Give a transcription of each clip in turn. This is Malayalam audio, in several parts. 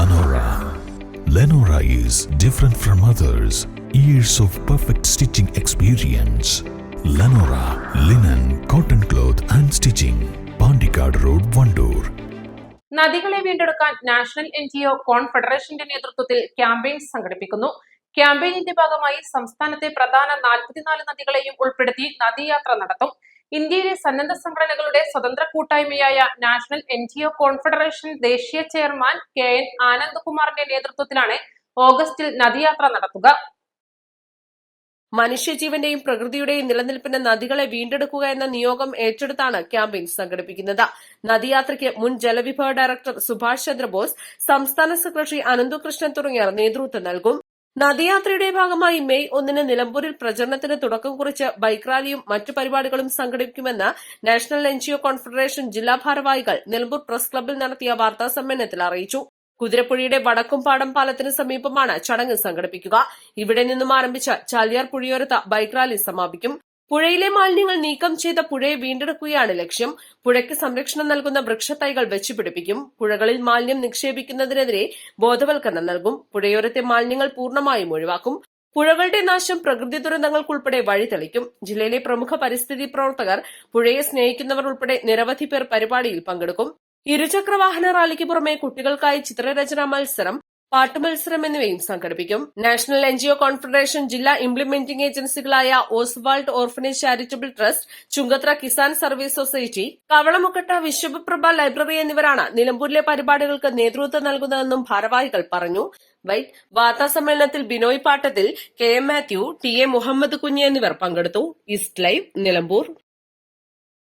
Lenora. Lenora is different from others. Years of perfect stitching experience. Lenora linen, cotton cloth and stitching. Pandikad Road, Vandoor. നദികളെ വീണ്ടെടുക്കാൻ നാഷണൽ NGO കോൺഫെഡറേഷന്റെ നേതൃത്വത്തിൽ ക്യാമ്പയിൻ സംഘടിപ്പിക്കുന്നു. ക്യാമ്പയിനിന്റെ ഭാഗമായി സംസ്ഥാനത്തെ പ്രധാന 44 നദികളെയും ഉൾപ്പെടുത്തി നദീയാത്ര നടത്തും. ഇന്ത്യയിലെ സന്നദ്ധ സംഘടനകളുടെ സ്വതന്ത്ര കൂട്ടായ്മയായ നാഷണൽ NGO കോൺഫെഡറേഷൻ ദേശീയ ചെയർമാൻ KN ആനന്ദ്കുമാറിന്റെ നേതൃത്വത്തിലാണ് ഓഗസ്റ്റിൽ നദീയാത്ര നടത്തുക. മനുഷ്യജീവന്റെയും പ്രകൃതിയുടെയും നിലനിൽപ്പിന് നദികളെ വീണ്ടെടുക്കുക എന്ന നിയോഗം ഏറ്റെടുത്താണ് ക്യാമ്പയിൻ സംഘടിപ്പിക്കുന്നത്. നദിയാത്രയ്ക്ക് മുൻ ജലവിഭവ ഡയറക്ടർ സുഭാഷ് ചന്ദ്രബോസ്, സംസ്ഥാന സെക്രട്ടറി അനന്തുകൃഷ്ണൻ തുടങ്ങിയവർ നേതൃത്വം നൽകും. നദിയാത്രയുടെ ഭാഗമായി മെയ് 1 നിലമ്പൂരിൽ പ്രചരണത്തിന് തുടക്കം കുറിച്ച് ബൈക്ക് റാലിയും മറ്റു പരിപാടികളും സംഘടിപ്പിക്കുമെന്ന് നാഷണൽ NGO കോൺഫെഡറേഷൻ ജില്ലാ ഭാരവാഹികൾ നിലമ്പൂർ പ്രസ് ക്ലബ്ബിൽ നടത്തിയ വാർത്താ സമ്മേളനത്തിൽ അറിയിച്ചു. കുതിരപ്പുഴയുടെ വടക്കുംപാടം പാലത്തിന് സമീപമാണ് ചടങ്ങ് സംഘടിപ്പിക്കുക. ഇവിടെ നിന്നും ആരംഭിച്ച ചാലിയാർ പുഴയോരത്ത് ബൈക്ക് റാലി സമാപിക്കും. പുഴയിലെ മാലിന്യങ്ങൾ നീക്കം ചെയ്ത പുഴയെ വീണ്ടെടുക്കുകയാണ് ലക്ഷ്യം. പുഴയ്ക്ക് സംരക്ഷണം നൽകുന്ന വൃക്ഷത്തൈകൾ വെച്ചുപിടിപ്പിക്കും. പുഴകളിൽ മാലിന്യം നിക്ഷേപിക്കുന്നതിനെതിരെ ബോധവൽക്കരണം നൽകും. പുഴയോരത്തെ മാലിന്യങ്ങൾ പൂർണ്ണമായും ഒഴിവാക്കും. പുഴകളുടെ നാശം പ്രകൃതി ദുരന്തങ്ങൾക്കുൾപ്പെടെ വഴിതെളിക്കും. ജില്ലയിലെ പ്രമുഖ പരിസ്ഥിതി പ്രവർത്തകർ, പുഴയെ സ്നേഹിക്കുന്നവർ ഉൾപ്പെടെ നിരവധി പേർ പരിപാടിയിൽ പങ്കെടുക്കും. ഇരുചക്രവാഹന റാലിക്ക് പുറമെ കുട്ടികൾക്കായി ചിത്രരചനാ മത്സരം, പാട്ടുമത്സരം എന്നിവയും സംഘടിപ്പിക്കും. നാഷണൽ NGO കോൺഫെഡറേഷൻ ജില്ലാ ഇംപ്ലിമെന്റിംഗ് ഏജൻസികളായ Oswald orphanage charitable trust, Chungathara Kisan service society, Kavalamukkatta Vishwaprabha library എന്നിവരാണ് നിലമ്പൂരിലെ പരിപാടികൾക്ക് നേതൃത്വം നൽകുന്നതെന്നും ഭാരവാഹികൾ പറഞ്ഞു. വാർത്താ സമ്മേളനത്തിൽ ബിനോയ് പാട്ടത്തിൽ, KM മാത്യു, TA മുഹമ്മദ് കുഞ്ഞ് എന്നിവർ പങ്കെടുത്തു. East live, Nilambur.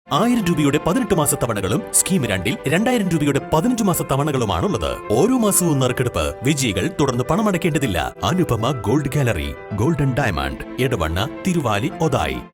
1000 രൂപയുടെ 18 മാസ തവണകളും സ്കീം 2ൽ 2000 രൂപയുടെ 15 മാസ തവണകളുമാണുള്ളത്. ഓരോ മാസവും നറുക്കെടുപ്പ്. വിജയികൾ തുടർന്ന് പണമടയ്ക്കേണ്ടതില്ല. Anupama gold gallery, golden diamond, Edavanna, Thiruvali, Othayi.